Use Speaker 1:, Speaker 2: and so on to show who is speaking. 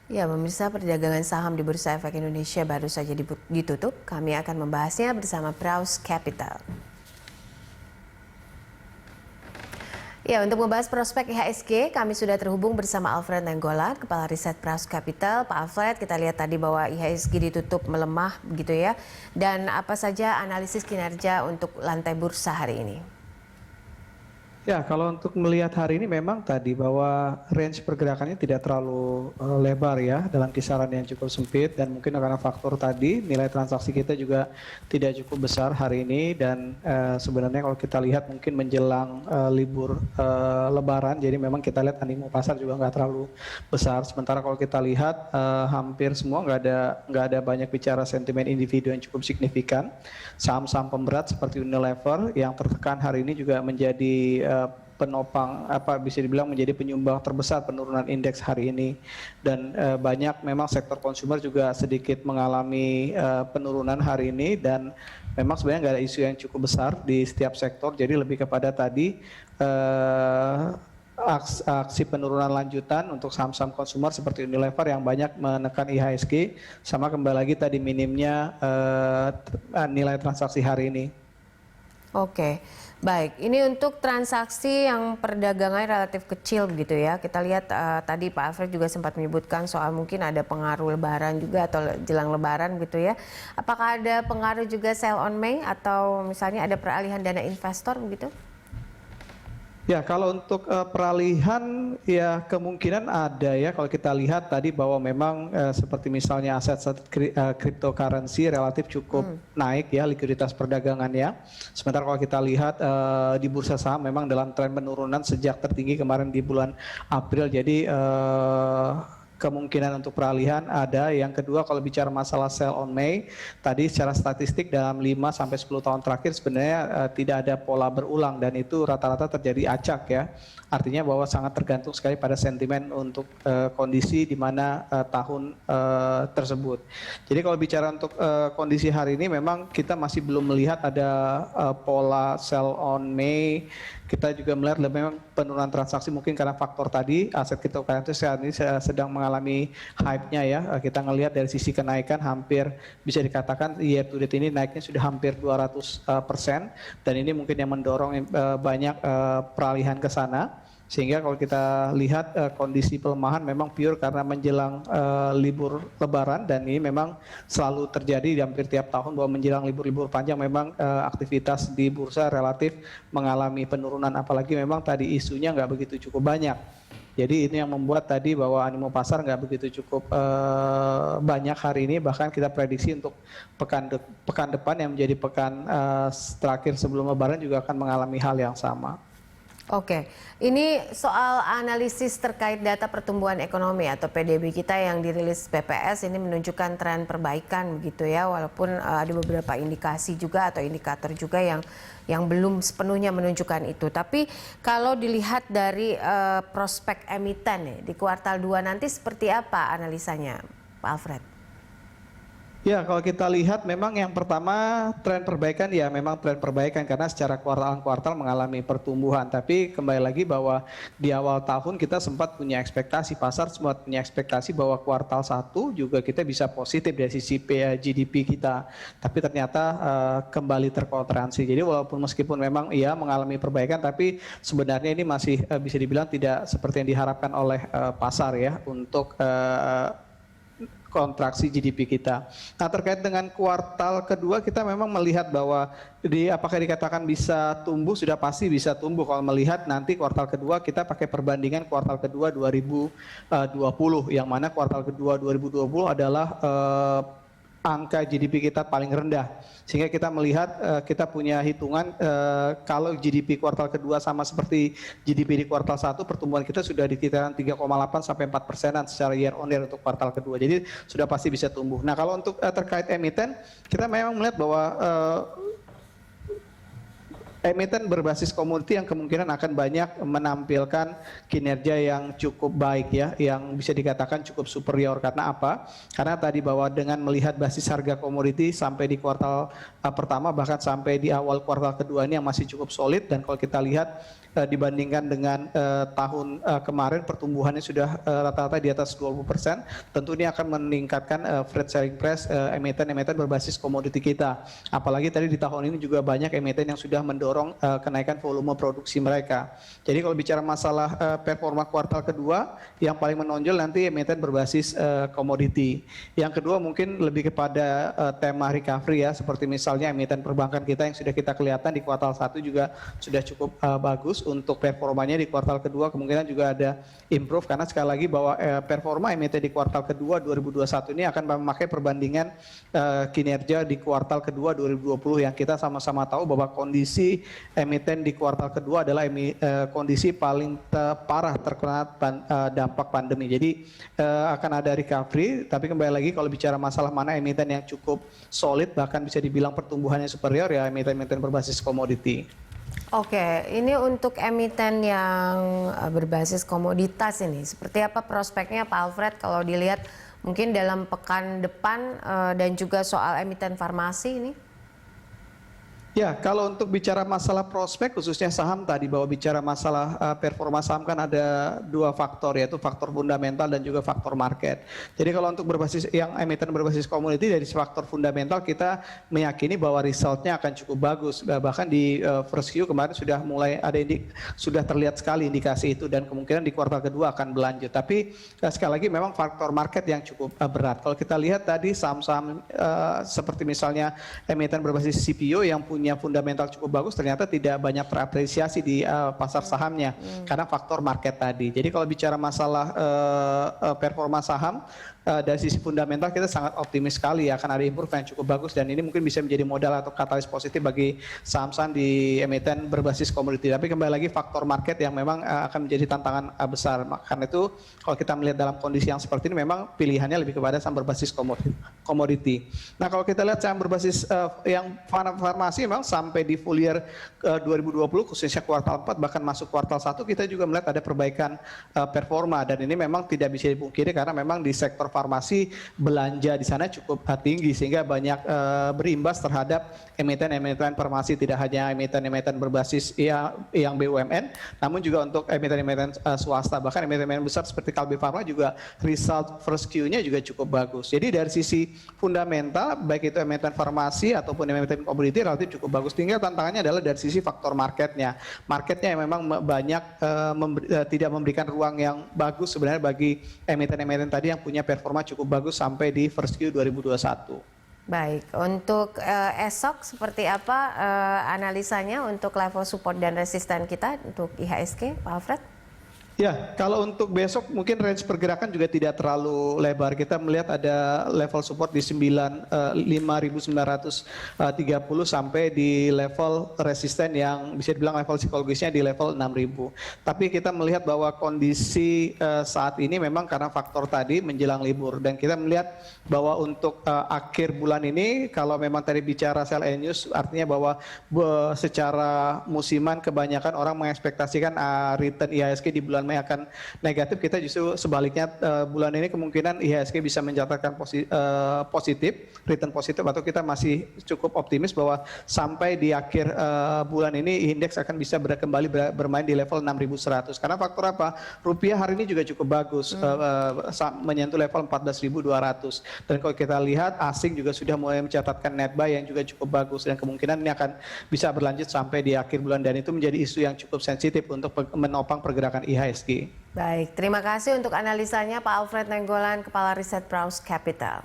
Speaker 1: Ya, pemirsa, perdagangan saham di Bursa Efek Indonesia baru saja ditutup. Kami akan membahasnya bersama Praus Capital. Ya, untuk membahas prospek IHSG, kami sudah terhubung bersama Alfred Nainggolan, Kepala Riset Praus Capital. Pak Alfred, kita lihat tadi bahwa IHSG ditutup melemah begitu ya. Dan apa saja analisis kinerja untuk lantai bursa hari ini?
Speaker 2: Ya, kalau untuk melihat hari ini memang tadi bahwa range pergerakannya tidak terlalu lebar ya, dalam kisaran yang cukup sempit, dan mungkin karena faktor tadi nilai transaksi kita juga tidak cukup besar hari ini, dan sebenarnya kalau kita lihat mungkin menjelang libur Lebaran, jadi memang kita lihat animo pasar juga nggak terlalu besar. Sementara kalau kita lihat hampir semua nggak ada banyak bicara sentimen individu yang cukup signifikan. Saham-saham pemberat seperti Unilever yang tertekan hari ini juga menjadi penopang, bisa dibilang menjadi penyumbang terbesar penurunan indeks hari ini, dan banyak memang sektor konsumer juga sedikit mengalami penurunan hari ini, dan memang sebenarnya nggak ada isu yang cukup besar di setiap sektor, jadi lebih kepada tadi aksi penurunan lanjutan untuk saham-saham konsumer seperti Unilever yang banyak menekan IHSG, sama kembali lagi tadi minimnya nilai transaksi hari ini.
Speaker 1: Oke, baik. Ini untuk transaksi yang perdagangannya relatif kecil begitu ya. Kita lihat tadi Pak Alfred juga sempat menyebutkan soal mungkin ada pengaruh lebaran juga atau jelang lebaran gitu ya. Apakah ada pengaruh juga sell on May atau misalnya ada peralihan dana investor begitu?
Speaker 2: Ya, kalau untuk peralihan ya kemungkinan ada ya, kalau kita lihat tadi bahwa memang seperti misalnya aset-aset cryptocurrency relatif cukup naik ya likuiditas perdagangannya. Sementara kalau kita lihat di bursa saham memang dalam tren penurunan sejak tertinggi kemarin di bulan April, jadi kemungkinan untuk peralihan ada. Yang kedua, kalau bicara masalah sell on May, tadi secara statistik dalam 5-10 tahun terakhir sebenarnya tidak ada pola berulang, dan itu rata-rata terjadi acak ya. Artinya bahwa sangat tergantung sekali pada sentimen untuk kondisi di mana tahun tersebut. Jadi kalau bicara untuk kondisi hari ini memang kita masih belum melihat ada pola sell on May. Kita juga melihat memang penurunan transaksi mungkin karena faktor tadi aset cryptocurrency saat ini sedang mengalami hype-nya ya. Kita ngelihat dari sisi kenaikan hampir bisa dikatakan year to date ini naiknya sudah hampir 200%, dan ini mungkin yang mendorong banyak peralihan ke sana. Sehingga kalau kita lihat kondisi pelemahan memang pure karena menjelang libur Lebaran, dan ini memang selalu terjadi di hampir tiap tahun bahwa menjelang libur-libur panjang memang aktivitas di bursa relatif mengalami penurunan, apalagi memang tadi isunya nggak begitu cukup banyak. Jadi ini yang membuat tadi bahwa animo pasar nggak begitu cukup banyak hari ini. Bahkan kita prediksi untuk pekan depan yang menjadi pekan terakhir sebelum Lebaran juga akan mengalami hal yang sama.
Speaker 1: Oke, ini soal analisis terkait data pertumbuhan ekonomi atau PDB kita yang dirilis BPS ini menunjukkan tren perbaikan begitu ya, walaupun ada beberapa indikasi juga atau indikator juga yang belum sepenuhnya menunjukkan itu. Tapi kalau dilihat dari prospek emiten nih, di kuartal 2 nanti seperti apa analisanya, Pak Alfred?
Speaker 2: Ya, kalau kita lihat memang yang pertama tren perbaikan ya memang tren perbaikan karena secara kuartal-kuartal mengalami pertumbuhan. Tapi kembali lagi bahwa di awal tahun kita sempat punya ekspektasi, pasar sempat punya ekspektasi bahwa kuartal 1 juga kita bisa positif dari sisi GDP kita. Tapi ternyata kembali terkontraksi. Jadi walaupun meskipun memang iya mengalami perbaikan, tapi sebenarnya ini masih bisa dibilang tidak seperti yang diharapkan oleh pasar ya untuk kontraksi GDP kita. Nah, terkait dengan kuartal kedua kita memang melihat bahwa apakah dikatakan bisa tumbuh, sudah pasti bisa tumbuh kalau melihat nanti kuartal kedua kita pakai perbandingan kuartal kedua 2020, yang mana kuartal kedua 2020 adalah angka GDP kita paling rendah, sehingga kita melihat kita punya hitungan kalau GDP kuartal kedua sama seperti GDP di kuartal 1, pertumbuhan kita sudah di kisaran 3,8-4% secara year on year untuk kuartal kedua, jadi sudah pasti bisa tumbuh. Nah, kalau untuk terkait emiten, kita memang melihat bahwa emiten berbasis komoditi yang kemungkinan akan banyak menampilkan kinerja yang cukup baik ya, yang bisa dikatakan cukup superior. Karena apa? Karena tadi bahwa dengan melihat basis harga komoditi sampai di kuartal pertama bahkan sampai di awal kuartal kedua ini yang masih cukup solid, dan kalau kita lihat dibandingkan dengan tahun kemarin pertumbuhannya sudah rata-rata di atas 20%, tentu ini akan meningkatkan average selling price emiten-emiten berbasis komoditi kita. Apalagi tadi di tahun ini juga banyak emiten yang sudah mendorong kenaikan volume produksi mereka. Jadi kalau bicara masalah performa kuartal kedua, yang paling menonjol nanti emiten berbasis komoditi. Yang kedua mungkin lebih kepada tema recovery ya, seperti misalnya emiten perbankan kita yang sudah kita kelihatan di kuartal 1 juga sudah cukup bagus. Untuk performanya di kuartal kedua kemungkinan juga ada improve, karena sekali lagi bahwa performa emiten di kuartal kedua 2021 ini akan memakai perbandingan kinerja di kuartal kedua 2020 yang kita sama-sama tahu bahwa kondisi emiten di kuartal kedua adalah kondisi paling parah terkena dampak pandemi. Jadi akan ada recovery, tapi kembali lagi kalau bicara masalah mana emiten yang cukup solid bahkan bisa dibilang pertumbuhannya superior ya emiten-emiten berbasis komoditi.
Speaker 1: Oke, ini untuk emiten yang berbasis komoditas ini, seperti apa prospeknya Pak Alfred kalau dilihat mungkin dalam pekan depan dan juga soal emiten farmasi ini?
Speaker 2: Ya, kalau untuk bicara masalah prospek khususnya saham tadi, bahwa bicara masalah performa saham kan ada dua faktor, yaitu faktor fundamental dan juga faktor market. Jadi kalau untuk berbasis yang emiten berbasis komoditi, dari faktor fundamental kita meyakini bahwa resultnya akan cukup bagus. Bahkan di first Q kemarin sudah mulai ada sudah terlihat sekali indikasi itu, dan kemungkinan di kuartal kedua akan berlanjut. Tapi sekali lagi memang faktor market yang cukup berat. Kalau kita lihat tadi saham-saham seperti misalnya emiten berbasis CPO yang punya fundamental cukup bagus, ternyata tidak banyak terapresiasi di pasar sahamnya karena faktor market tadi. Jadi kalau bicara masalah performa saham dari sisi fundamental kita sangat optimis sekali ya, akan ada improve yang cukup bagus, dan ini mungkin bisa menjadi modal atau katalis positif bagi saham-saham di emiten berbasis komoditi. Tapi kembali lagi faktor market yang memang akan menjadi tantangan besar. Karena itu kalau kita melihat dalam kondisi yang seperti ini memang pilihannya lebih kepada saham berbasis komoditi. Nah kalau kita lihat saham berbasis yang farmasi memang sampai di full year 2020 khususnya kuartal 4 bahkan masuk kuartal 1 kita juga melihat ada perbaikan performa, dan ini memang tidak bisa dipungkiri karena memang di sektor farmasi belanja di sana cukup tinggi sehingga banyak berimbas terhadap emiten-emiten farmasi, tidak hanya emiten-emiten berbasis yang BUMN namun juga untuk emiten-emiten swasta, bahkan emiten-emiten besar seperti Kalbe Pharma juga result first Q-nya juga cukup bagus. Jadi dari sisi fundamental baik itu emiten farmasi ataupun emiten komoditi relatif cukup bagus. Tinggal tantangannya adalah dari sisi faktor marketnya. Marketnya yang memang banyak tidak memberikan ruang yang bagus sebenarnya bagi emiten-emiten tadi yang punya performa cukup bagus sampai di first Q 2021.
Speaker 1: Baik, untuk esok seperti apa analisanya untuk level support dan resisten kita untuk IHSG, Pak Alfred?
Speaker 2: Ya, kalau untuk besok mungkin range pergerakan juga tidak terlalu lebar. Kita melihat ada level support di 5.930 sampai di level resisten yang bisa dibilang level psikologisnya di level 6.000. Tapi kita melihat bahwa kondisi saat ini memang karena faktor tadi menjelang libur, dan kita melihat bahwa untuk akhir bulan ini kalau memang tadi bicara sell and news artinya bahwa secara musiman kebanyakan orang mengekspektasikan return IHSG di bulan Mei akan negatif. Kita justru sebaliknya bulan ini kemungkinan IHSG bisa mencatatkan positif, return positif, atau kita masih cukup optimis bahwa sampai di akhir bulan ini indeks akan bisa kembali bermain di level 6.100. Karena faktor apa? Rupiah hari ini juga cukup bagus, menyentuh level 14.200. Dan kalau kita lihat asing juga sudah mulai mencatatkan net buy yang juga cukup bagus, dan kemungkinan ini akan bisa berlanjut sampai di akhir bulan, dan itu menjadi isu yang cukup sensitif untuk menopang pergerakan IHSG.
Speaker 1: Baik, terima kasih untuk analisanya Pak Alfred Nainggolan, Kepala Riset Praus Capital.